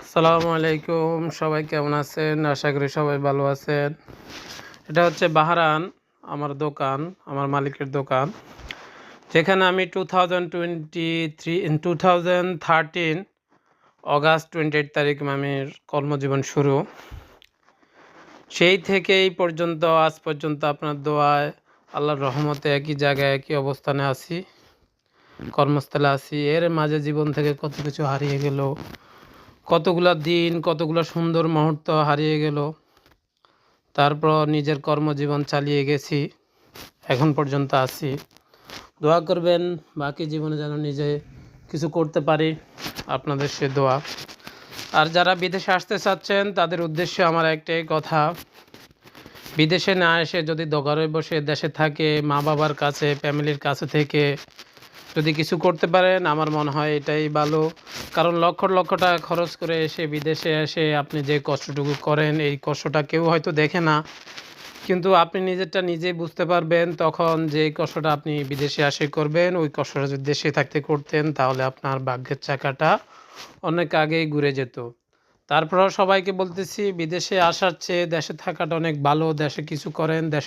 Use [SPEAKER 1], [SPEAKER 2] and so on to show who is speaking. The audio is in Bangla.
[SPEAKER 1] আসসালামু আলাইকুম। সবাই কেমন আছেন? আশা করি সবাই ভালো আছেন। এটা হচ্ছে বাহারান, আমার দোকান, আমার মালিকের দোকান। যেখানে আমি 2013 অগাস্ট 28 তারিখ আমি কর্মজীবন শুরু। সেই থেকে এই পর্যন্ত আজ পর্যন্ত আপনার দোয়ায়, আল্লাহর রহমতে একই জায়গায় একই অবস্থানে আছি, কর্মস্থলে আছি। এর মাঝে জীবন থেকে কত কিছু হারিয়ে গেল, কতগুলা দিন, কতগুলো সুন্দর মুহূর্ত হারিয়ে গেল। তারপর নিজের কর্মজীবন চালিয়ে গেছি, এখন পর্যন্ত আছি। দোয়া করবেন বাকি জীবনে যেন নিজে কিছু করতে পারি, আপনাদের সে দোয়া। আর যারা বিদেশে আসতে চাচ্ছেন তাদের উদ্দেশ্যে আমার একটাই কথা, বিদেশে না এসে যদি ঘরে বসে দেশে থাকে মা বাবার কাছে, ফ্যামিলির কাছে থেকে যদি কিছু করতে পারেন আমার মনে হয় এটাই ভালো। কারণ লক্ষ লক্ষ টাকা খরচ করে এসে বিদেশে এসে আপনি যে কষ্টটুকু করেন এই কষ্টটা কেউ হয়তো দেখে না, কিন্তু আপনি নিজেরটা নিজেই বুঝতে পারবেন তখন যে কষ্টটা আপনি বিদেশে আসে করবেন, ওই কষ্টটা যদি দেশে থাকতে করতেন তাহলে আপনার ভাগ্যের চাকাটা অনেক আগেই ঘুরে যেত। তারপরেও সবাইকে বলতেছি বিদেশে আসার চেয়ে দেশে থাকাটা অনেক ভালো। দেশে কিছু করেন, দেশে